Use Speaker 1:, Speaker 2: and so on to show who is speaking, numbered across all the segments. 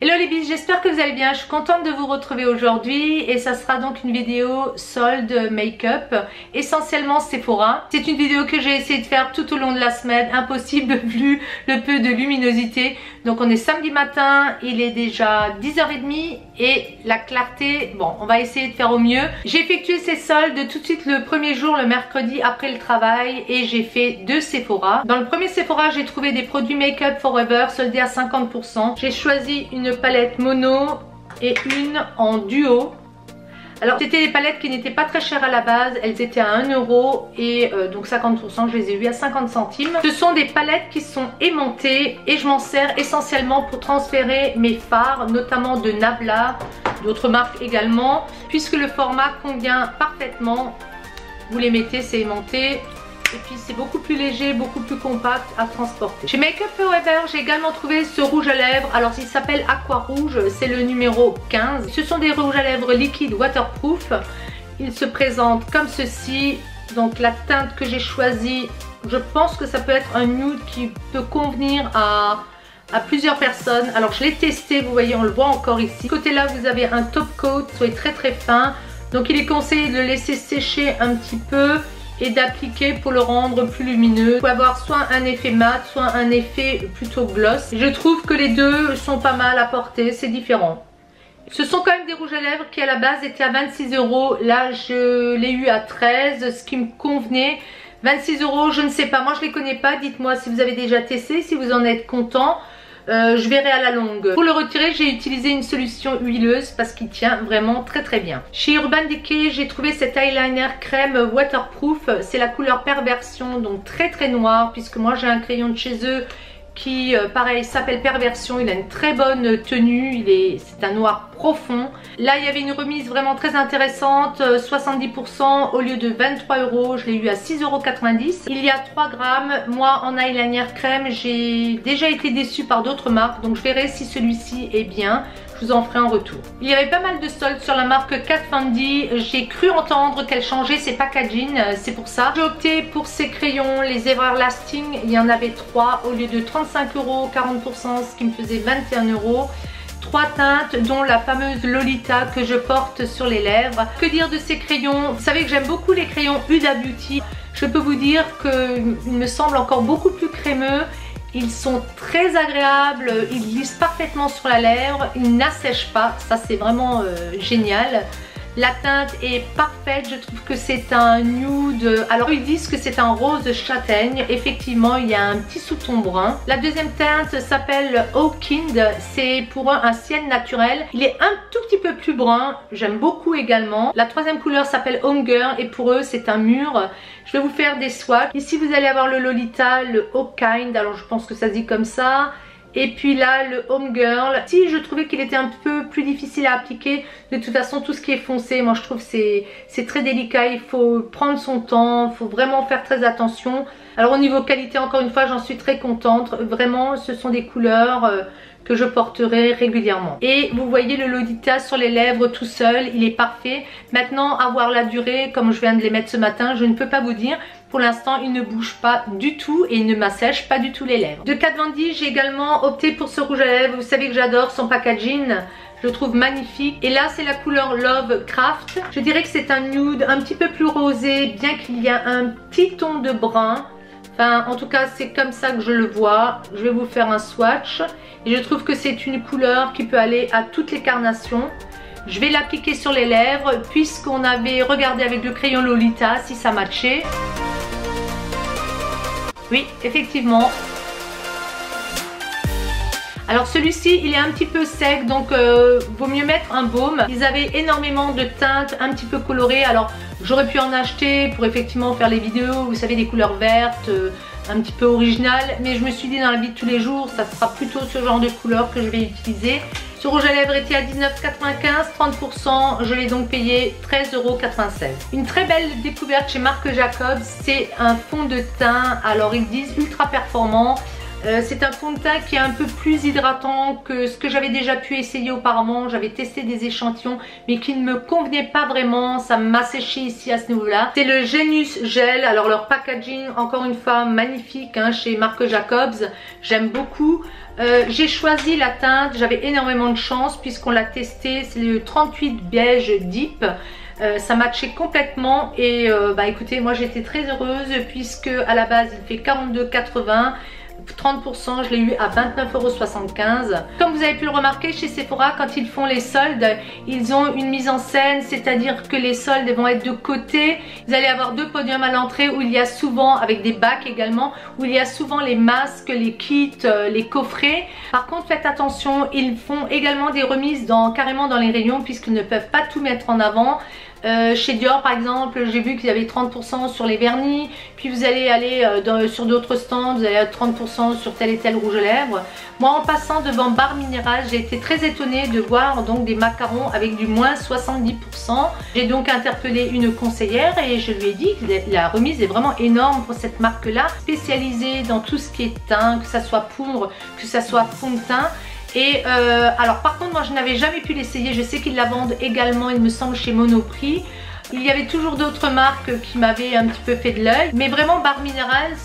Speaker 1: Hello les bis, j'espère que vous allez bien. Je suis contente de vous retrouver aujourd'hui et ça sera donc une vidéo solde make-up, essentiellement Sephora. C'est une vidéo que j'ai essayé de faire tout au long de la semaine, impossible vu le peu de luminosité. Donc on est samedi matin, il est déjà 10h30 et la clarté, bon, on va essayer de faire au mieux. J'ai effectué ces soldes tout de suite le premier jour, le mercredi après le travail, et j'ai fait deux Sephora. Dans le premier Sephora, j'ai trouvé des produits make-up Forever soldés à 50%. J'ai choisi une palette mono et une en duo. Alors c'était des palettes qui n'étaient pas très chères à la base, elles étaient à 1 euro et donc 50% je les ai eues à 50 centimes. Ce sont des palettes qui sont aimantées et je m'en sers essentiellement pour transférer mes fards, notamment de Nabla, d'autres marques également, puisque le format convient parfaitement. Vous les mettez, c'est aimanté. Et puis c'est beaucoup plus léger, beaucoup plus compact à transporter. Chez Make Up Forever, j'ai également trouvé ce rouge à lèvres. Alors il s'appelle Aqua Rouge, c'est le numéro 15. Ce sont des rouges à lèvres liquides waterproof. Il se présente comme ceci. Donc la teinte que j'ai choisie, je pense que ça peut être un nude qui peut convenir à plusieurs personnes. Alors je l'ai testé, vous voyez, on le voit encore ici. Côté là, vous avez un top coat, soit très très fin. Donc il est conseillé de le laisser sécher un petit peu et d'appliquer pour le rendre plus lumineux. Vous pouvez avoir soit un effet mat, soit un effet plutôt gloss. Je trouve que les deux sont pas mal à porter, c'est différent. Ce sont quand même des rouges à lèvres qui à la base étaient à 26 euros. Là je l'ai eu à 13, ce qui me convenait. 26 euros, je ne sais pas, moi je les connais pas. Dites-moi si vous avez déjà testé, si vous en êtes content. Je verrai à la longue. Pour le retirer, j'ai utilisé une solution huileuse parce qu'il tient vraiment très très bien. Chez Urban Decay, j'ai trouvé cet eyeliner crème waterproof. C'est la couleur Perversion, donc très très noir, puisque moi j'ai un crayon de chez eux qui pareil s'appelle Perversion. Il a une très bonne tenue, c'est un noir profond. Là il y avait une remise vraiment très intéressante, 70% au lieu de 23 euros, je l'ai eu à 6,90 euros. Il y a 3 grammes. Moi en eyeliner crème, j'ai déjà été déçue par d'autres marques, donc je verrai si celui-ci est bien. Je vous en ferai un retour. Il y avait pas mal de soldes sur la marque Kat Von D. J'ai cru entendre qu'elle changeait ses packaging, c'est pour ça. J'ai opté pour ces crayons, les Everlasting. Il y en avait 3 au lieu de 35 euros, 40%, ce qui me faisait 21 euros. 3 teintes, dont la fameuse Lolita que je porte sur les lèvres. Que dire de ces crayons? Vous savez que j'aime beaucoup les crayons Huda Beauty. Je peux vous dire qu'ils me semblent encore beaucoup plus crémeux. Ils sont très agréables, ils glissent parfaitement sur la lèvre, ils n'assèchent pas, ça c'est vraiment génial. La teinte est parfaite, je trouve que c'est un nude. Alors ils disent que c'est un rose châtaigne, effectivement il y a un petit sous-ton brun. La deuxième teinte s'appelle Oakind, c'est pour un ciel naturel. Il est un tout petit peu plus brun, j'aime beaucoup également. La troisième couleur s'appelle Hunger et pour eux c'est un mûr. Je vais vous faire des swatchs. Ici vous allez avoir le Lolita, le Oakind, alors je pense que ça se dit comme ça. Et puis là le Home Girl. Si je trouvais qu'il était un peu plus difficile à appliquer, de toute façon tout ce qui est foncé, moi je trouve que c'est très délicat, il faut prendre son temps, il faut vraiment faire très attention. Alors au niveau qualité, encore une fois, j'en suis très contente, vraiment ce sont des couleurs que je porterai régulièrement. Et vous voyez le Lolita sur les lèvres tout seul, il est parfait. Maintenant, à voir la durée, comme je viens de les mettre ce matin, je ne peux pas vous dire. Pour l'instant, il ne bouge pas du tout et il ne m'assèche pas du tout les lèvres. De Kat Von D, j'ai également opté pour ce rouge à lèvres. Vous savez que j'adore son packaging, je le trouve magnifique. Et là, c'est la couleur Love Craft. Je dirais que c'est un nude un petit peu plus rosé, bien qu'il y a un petit ton de brun. Enfin, en tout cas, c'est comme ça que je le vois. Je vais vous faire un swatch. Et je trouve que c'est une couleur qui peut aller à toutes les carnations. Je vais l'appliquer sur les lèvres, puisqu'on avait regardé avec le crayon Lolita si ça matchait. Oui, effectivement. Alors celui-ci, il est un petit peu sec, donc vaut mieux mettre un baume. Ils avaient énormément de teintes un petit peu colorées. Alors j'aurais pu en acheter pour effectivement faire les vidéos, vous savez, des couleurs vertes, un petit peu originales. Mais je me suis dit dans la vie de tous les jours, ça sera plutôt ce genre de couleur que je vais utiliser. Ce rouge à lèvres était à 19,95, 30%, je l'ai donc payé 13,96 euros. Une très belle découverte chez Marc Jacobs, c'est un fond de teint, alors ils disent ultra performant. C'est un fond de teint qui est un peu plus hydratant que ce que j'avais déjà pu essayer auparavant. J'avais testé des échantillons mais qui ne me convenaient pas vraiment. Ça m'a séché ici à ce niveau-là. C'est le Genius Gel. Alors leur packaging, encore une fois, magnifique hein, chez Marc Jacobs. J'aime beaucoup. J'ai choisi la teinte. J'avais énormément de chance puisqu'on l'a testé. C'est le 38 beige Deep. Ça matchait complètement et écoutez, moi j'étais très heureuse puisque à la base il fait 42,80 30%, je l'ai eu à 29,75 €. Comme vous avez pu le remarquer chez Sephora, quand ils font les soldes, ils ont une mise en scène, c'est-à-dire que les soldes vont être de côté. Vous allez avoir deux podiums à l'entrée où il y a souvent, avec des bacs également, où il y a souvent les masques, les kits, les coffrets. Par contre, faites attention, ils font également des remises carrément dans les rayons puisqu'ils ne peuvent pas tout mettre en avant. Chez Dior par exemple, j'ai vu qu'ils avaient 30% sur les vernis, puis vous allez aller sur d'autres stands, vous allez avoir 30% sur tel et tel rouge à lèvres. Moi en passant devant Bar Minéral, j'ai été très étonnée de voir donc des macarons avec du moins 70%. J'ai donc interpellé une conseillère et je lui ai dit que la remise est vraiment énorme pour cette marque là, spécialisée dans tout ce qui est teint, que ça soit poudre, que ça soit fond de teint. Et alors par contre moi je n'avais jamais pu l'essayer, je sais qu'ils la vendent également il me semble chez Monoprix. Il y avait toujours d'autres marques qui m'avaient un petit peu fait de l'œil, mais vraiment Bar Minerals,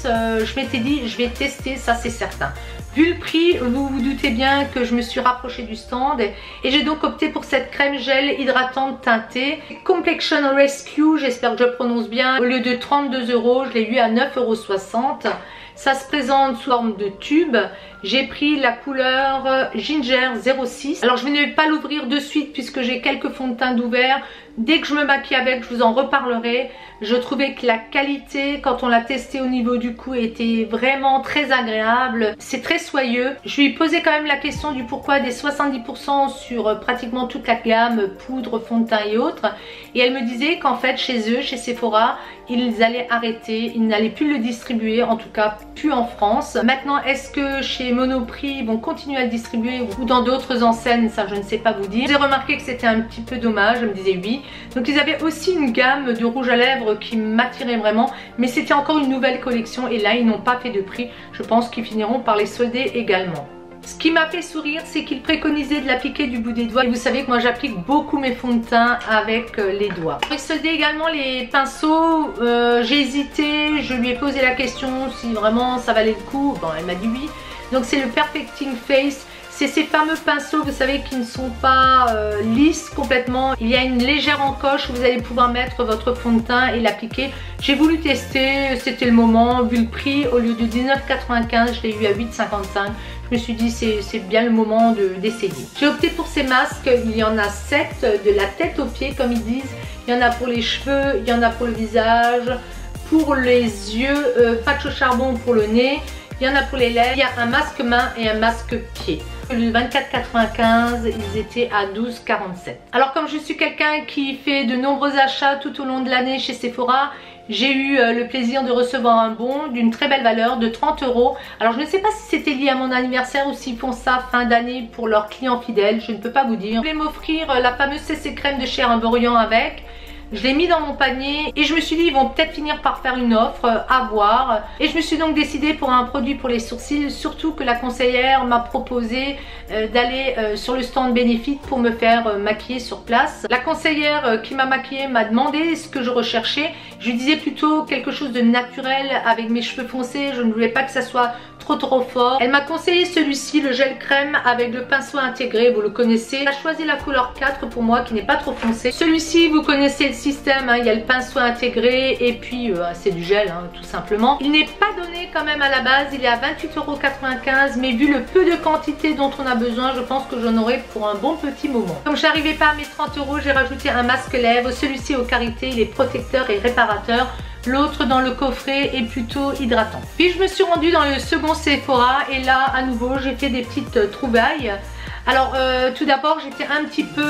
Speaker 1: je m'étais dit je vais tester, ça c'est certain. Vu le prix, vous vous doutez bien que je me suis rapprochée du stand et j'ai donc opté pour cette crème gel hydratante teintée Complexion Rescue, j'espère que je prononce bien. Au lieu de 32 €, je l'ai eu à 9,60 €. Ça se présente sous forme de tube. J'ai pris la couleur Ginger 06. Alors je ne vais pas l'ouvrir de suite puisque j'ai quelques fonds de teint d'ouvert. Dès que je me maquille avec, je vous en reparlerai. Je trouvais que la qualité, quand on l'a testé au niveau du cou, était vraiment très agréable. C'est très soyeux. Je lui ai posé quand même la question du pourquoi des 70% sur pratiquement toute la gamme, poudre, fond de teint et autres. Et elle me disait qu'en fait chez eux, chez Sephora, ils allaient arrêter, ils n'allaient plus le distribuer, en tout cas plus en France. Maintenant, est-ce que chez Monoprix ils vont continuer à le distribuer ou dans d'autres enseignes, ça je ne sais pas vous dire. J'ai remarqué que c'était un petit peu dommage, je me disais oui. Donc ils avaient aussi une gamme de rouge à lèvres qui m'attirait vraiment, mais c'était encore une nouvelle collection et là ils n'ont pas fait de prix. Je pense qu'ils finiront par les solder également. Ce qui m'a fait sourire, c'est qu'il préconisait de l'appliquer du bout des doigts. Et vous savez que moi j'applique beaucoup mes fonds de teint avec les doigts. Il soldait également les pinceaux. J'ai hésité, je lui ai posé la question si vraiment ça valait le coup. Bon, elle m'a dit oui. Donc c'est le Perfecting Face. C'est ces fameux pinceaux, vous savez, qui ne sont pas lisses complètement. Il y a une légère encoche où vous allez pouvoir mettre votre fond de teint et l'appliquer. J'ai voulu tester, c'était le moment. Vu le prix, au lieu de 19,95, je l'ai eu à 8,55. Je me suis dit c'est bien le moment d'essayer. J'ai opté pour ces masques, il y en a 7 de la tête aux pieds comme ils disent. Il y en a pour les cheveux, il y en a pour le visage, pour les yeux, patch au charbon pour le nez. Il y en a pour les lèvres, il y a un masque main et un masque pied. Le 24,95, ils étaient à 12,47. Alors comme je suis quelqu'un qui fait de nombreux achats tout au long de l'année chez Sephora, j'ai eu le plaisir de recevoir un bon d'une très belle valeur de 30 €. Alors je ne sais pas si c'était lié à mon anniversaire ou s'ils font ça fin d'année pour leurs clients fidèles, je ne peux pas vous dire. Je voulais m'offrir la fameuse CC crème de chez Herborian avec. Je l'ai mis dans mon panier et je me suis dit ils vont peut-être finir par faire une offre, à voir. Et je me suis donc décidée pour un produit pour les sourcils, surtout que la conseillère m'a proposé d'aller sur le stand Benefit pour me faire maquiller sur place. La conseillère qui m'a maquillée m'a demandé ce que je recherchais. Je lui disais plutôt quelque chose de naturel avec mes cheveux foncés, je ne voulais pas que ça soit trop fort. Elle m'a conseillé celui-ci, le gel crème avec le pinceau intégré, vous le connaissez. Elle a choisi la couleur 4 pour moi qui n'est pas trop foncé. Celui-ci, vous connaissez le système, hein, il y a le pinceau intégré et puis c'est du gel hein, tout simplement. Il n'est pas donné quand même à la base, il est à 28,95 €, mais vu le peu de quantité dont on a besoin, je pense que j'en aurai pour un bon petit moment. Comme je n'arrivais pas à mes 30 €, j'ai rajouté un masque lèvres, celui-ci au karité, il est protecteur et réparateur. L'autre dans le coffret est plutôt hydratant. Puis je me suis rendue dans le second Sephora et là à nouveau j'ai fait des petites trouvailles. Alors tout d'abord j'étais un petit peu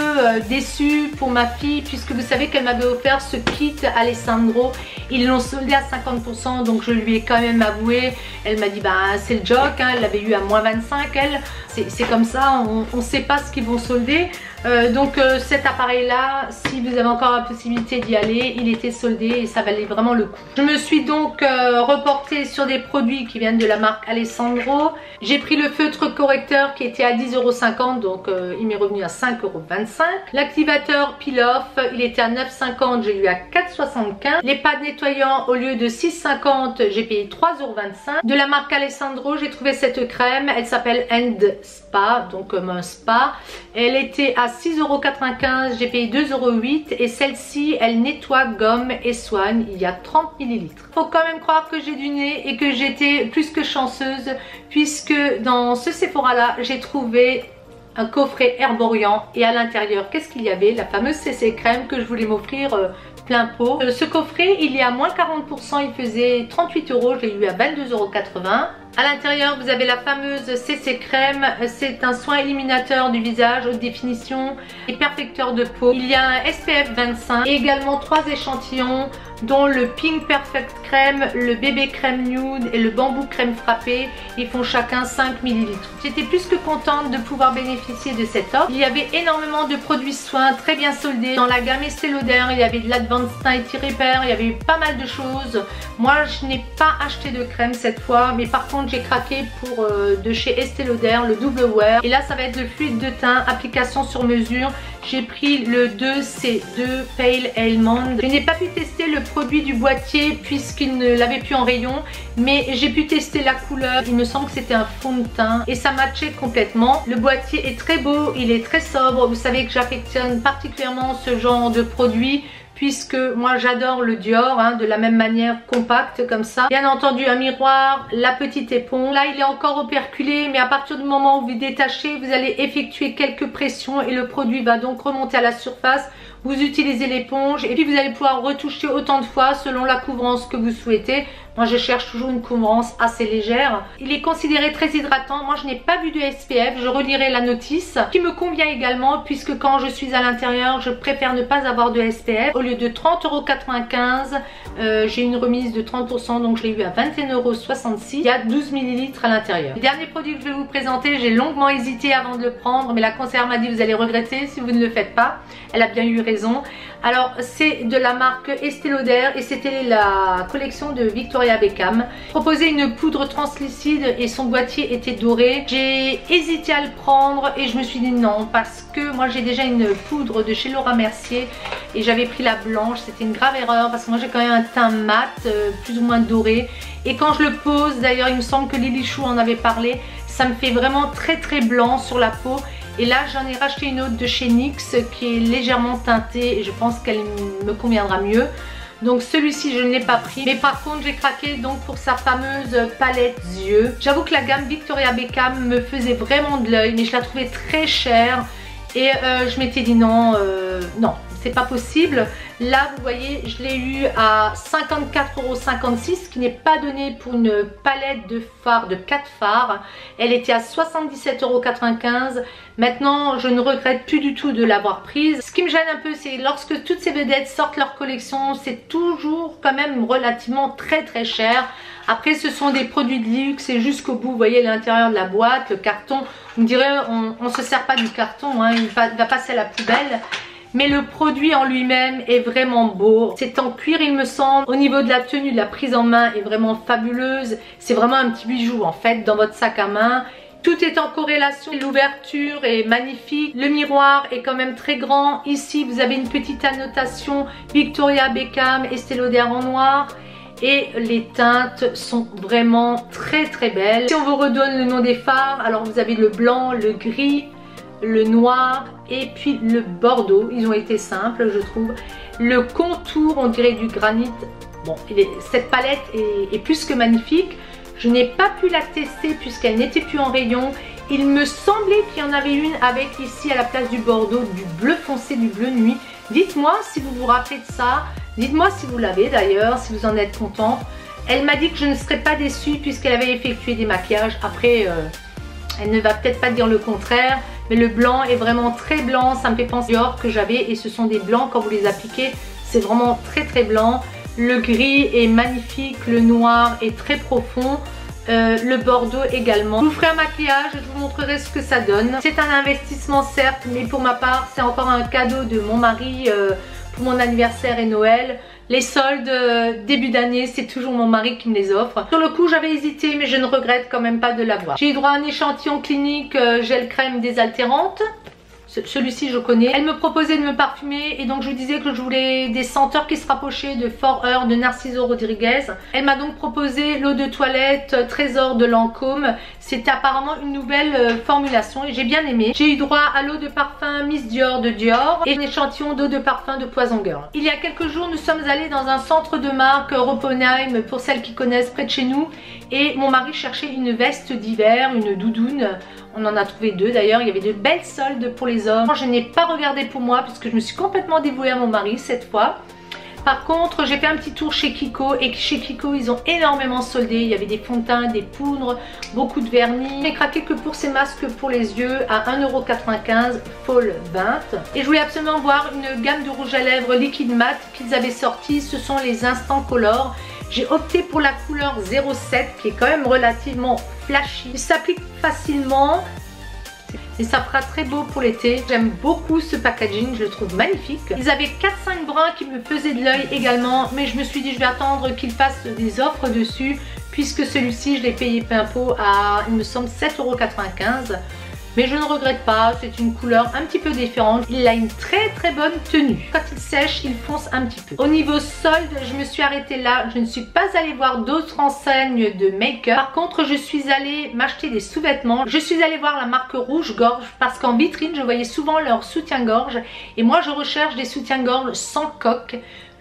Speaker 1: déçue pour ma fille, puisque vous savez qu'elle m'avait offert ce kit Alessandro. Ils l'ont soldé à 50%, donc je lui ai quand même avoué. Elle m'a dit bah c'est le joke, hein, elle l'avait eu à moins 25 elle. C'est comme ça, on ne sait pas ce qu'ils vont solder. Donc cet appareil là, si vous avez encore la possibilité d'y aller, il était soldé et ça valait vraiment le coup. Je me suis donc reportée sur des produits qui viennent de la marque Alessandro. J'ai pris le feutre correcteur qui était à 10,50 €, donc il m'est revenu à 5,25 €. L'activateur peel-off, il était à 9,50 €, j'ai eu à 4,75 €. Les pads nettoyants, au lieu de 6,50 €, j'ai payé 3,25 €. De la marque Alessandro, j'ai trouvé cette crème, elle s'appelle End Spa, donc comme un spa. Elle était à 6,95 €, j'ai payé 2,08 € et celle-ci elle nettoie, gomme et soigne, il y a 30 ml. Faut quand même croire que j'ai du nez et que j'étais plus que chanceuse, puisque dans ce Sephora là j'ai trouvé un coffret Herborian et à l'intérieur qu'est-ce qu'il y avait? La fameuse CC crème que je voulais m'offrir plein pot. Ce coffret il est à moins 40%, il faisait 38 €, je l'ai eu à 22,80 €. À l'intérieur vous avez la fameuse CC crème, c'est un soin éliminateur du visage, haute définition et perfecteur de peau. Il y a un SPF 25 et également 3 échantillons, dont le Pink Perfect Crème, le Bébé Crème Nude et le Bambou Crème Frappée. Ils font chacun 5 ml. J'étais plus que contente de pouvoir bénéficier de cette offre. Il y avait énormément de produits soins très bien soldés. Dans la gamme Estée Lauder, il y avait de l'Advanced Night Repair, il y avait eu pas mal de choses. Moi je n'ai pas acheté de crème cette fois, mais par contre j'ai craqué pour de chez Estée Lauder, le Double Wear. Et là ça va être le fluide de teint, application sur mesure. J'ai pris le 2C2 Pale Almond. Je n'ai pas pu tester le produit du boîtier puisqu'il ne l'avait plus en rayon, mais j'ai pu tester la couleur. Il me semble que c'était un fond de teint et ça matchait complètement. Le boîtier est très beau, il est très sobre. Vous savez que j'affectionne particulièrement ce genre de produit, puisque moi j'adore le Dior, hein, de la même manière, compact comme ça. Bien entendu un miroir, la petite éponge. Là il est encore operculé, mais à partir du moment où vous détachez, vous allez effectuer quelques pressions et le produit va donc remonter à la surface. Vous utilisez l'éponge et puis vous allez pouvoir retoucher autant de fois selon la couvrance que vous souhaitez. Moi je cherche toujours une couvrance assez légère. Il est considéré très hydratant. Moi je n'ai pas vu de SPF, je relirai la notice, qui me convient également, puisque quand je suis à l'intérieur je préfère ne pas avoir de SPF. Au lieu de 30,95 €, j'ai une remise de 30%, donc je l'ai eu à 21,66 €. Il y a 12 ml à l'intérieur. Le dernier produit que je vais vous présenter, j'ai longuement hésité avant de le prendre, mais la conseillère m'a dit vous allez regretter si vous ne le faites pas. Elle a bien eu raison. Alors c'est de la marque Estée Lauder et c'était la collection de Victoria Beckham. Proposait une poudre translucide et son boîtier était doré. J'ai hésité à le prendre et je me suis dit non, parce que moi j'ai déjà une poudre de chez Laura Mercier et j'avais pris la blanche. C'était une grave erreur parce que moi j'ai quand même un teint mat, plus ou moins doré, et quand je le pose, d'ailleurs il me semble que Lily Chou en avait parlé, ça me fait vraiment très très blanc sur la peau. Et là j'en ai racheté une autre de chez NYX qui est légèrement teintée et je pense qu'elle me conviendra mieux. Donc celui-ci je ne l'ai pas pris, mais par contre j'ai craqué donc pour sa fameuse palette yeux. J'avoue que la gamme Victoria Beckham me faisait vraiment de l'œil, mais je la trouvais très chère et je m'étais dit non, non, c'est pas possible. Là vous voyez je l'ai eu à 54,56 €, qui n'est pas donné pour une palette de fards, de 4 fards. Elle était à 77,95 €. Maintenant je ne regrette plus du tout de l'avoir prise. Ce qui me gêne un peu, c'est lorsque toutes ces vedettes sortent leur collection, c'est toujours quand même relativement très très cher. Après ce sont des produits de luxe et jusqu'au bout, vous voyez l'intérieur de la boîte, le carton, vous me direz on ne se sert pas du carton, hein, il va passer à la poubelle. Mais le produit en lui-même est vraiment beau. C'est en cuir il me semble. Au niveau de la tenue, de la prise en main est vraiment fabuleuse. C'est vraiment un petit bijou en fait dans votre sac à main. Tout est en corrélation, l'ouverture est magnifique, le miroir est quand même très grand. Ici vous avez une petite annotation Victoria Beckham, Estée Lauder en noir. Et les teintes sont vraiment très très belles. Si on vous redonne le nom des fards, alors vous avez le blanc, le gris, le noir et puis le bordeaux. Ils ont été simples je trouve. Le contour on dirait du granit. Bon, cette palette est plus que magnifique. Je n'ai pas pu la tester puisqu'elle n'était plus en rayon. Il me semblait qu'il y en avait une avec ici à la place du bordeaux, du bleu foncé, du bleu nuit. Dites-moi si vous vous rappelez de ça. Dites-moi si vous l'avez d'ailleurs, si vous en êtes contente. Elle m'a dit que je ne serais pas déçue puisqu'elle avait effectué des maquillages. Après, elle ne va peut-être pas dire le contraire. mais le blanc est vraiment très blanc, ça me fait penser Dior que j'avais et ce sont des blancs quand vous les appliquez, c'est vraiment très blanc. Le gris est magnifique, le noir est très profond. Le bordeaux également. Je vous ferai un maquillage, je vous montrerai ce que ça donne. C'est un investissement certes, mais pour ma part c'est encore un cadeau de mon mari pour mon anniversaire et Noël. Les soldes début d'année, c'est toujours mon mari qui me les offre. Sur le coup j'avais hésité, mais je ne regrette quand même pas de l'avoir. J'ai eu droit à un échantillon clinique gel crème désaltérante. Celui-ci je connais. Elle me proposait de me parfumer et donc je vous disais que je voulais des senteurs qui se rapprochaient de Forever de Narciso Rodriguez. Elle m'a donc proposé l'eau de toilette Trésor de Lancôme. C'était apparemment une nouvelle formulation et j'ai bien aimé. J'ai eu droit à l'eau de parfum Miss Dior de Dior et un échantillon d'eau de parfum de Poison Girl. Il y a quelques jours nous sommes allés dans un centre de marque Roppenheim pour celles qui connaissent près de chez nous et mon mari cherchait une veste d'hiver, une doudoune. On en a trouvé deux d'ailleurs, il y avait de belles soldes pour les hommes. Je n'ai pas regardé pour moi parce que je me suis complètement dévouée à mon mari cette fois. Par contre, j'ai fait un petit tour chez Kiko et chez Kiko, ils ont énormément soldé. Il y avait des fonds de teint, des poudres, beaucoup de vernis. J'ai craqué que pour ces masques pour les yeux à 1,95 € Fall 20. Et je voulais absolument voir une gamme de rouge à lèvres liquide mat qu'ils avaient sorti. Ce sont les Instant Color. J'ai opté pour la couleur 07 qui est quand même relativement flashy. Il s'applique facilement et ça fera très beau pour l'été. J'aime beaucoup ce packaging, je le trouve magnifique. Ils avaient 4-5 bruns qui me faisaient de l'œil également, mais je me suis dit je vais attendre qu'ils fassent des offres dessus puisque celui-ci je l'ai payé plein pot à, il me semble, 7,95 €. Mais je ne regrette pas, c'est une couleur un petit peu différente. Il a une très bonne tenue. Quand il sèche, il fonce un petit peu. Au niveau solde, je me suis arrêtée là. Je ne suis pas allée voir d'autres enseignes de make-up. Par contre, je suis allée m'acheter des sous-vêtements. Je suis allée voir la marque Rouge Gorge parce qu'en vitrine, je voyais souvent leur soutien-gorge. Et moi, je recherche des soutiens-gorge sans coque.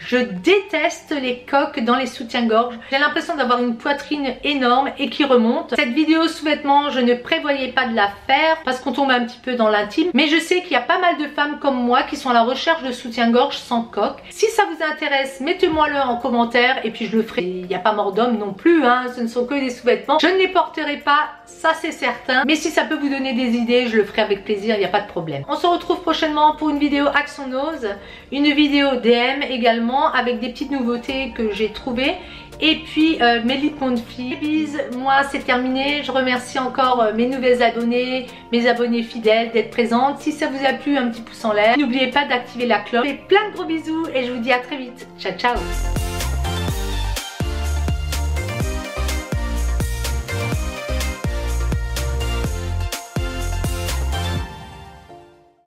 Speaker 1: Je déteste les coques dans les soutiens-gorge. J'ai l'impression d'avoir une poitrine énorme et qui remonte. Cette vidéo sous-vêtements, je ne prévoyais pas de la faire parce qu'on tombe un petit peu dans l'intime. Mais je sais qu'il y a pas mal de femmes comme moi qui sont à la recherche de soutien-gorge sans coque. Si ça vous intéresse, mettez-moi-le en commentaire et puis je le ferai. Il n'y a pas mort d'homme non plus, hein. Ce ne sont que des sous-vêtements. Je ne les porterai pas, ça c'est certain. Mais si ça peut vous donner des idées, je le ferai avec plaisir, il n'y a pas de problème. On se retrouve prochainement pour une vidéo Action Nose, une vidéo DM également, avec des petites nouveautés que j'ai trouvées et puis mes lip confits. Moi c'est terminé, je remercie encore mes nouvelles abonnés, mes abonnés fidèles d'être présentes. Si ça vous a plu, un petit pouce en l'air, n'oubliez pas d'activer la cloche. Et plein de gros bisous et je vous dis à très vite. Ciao ciao.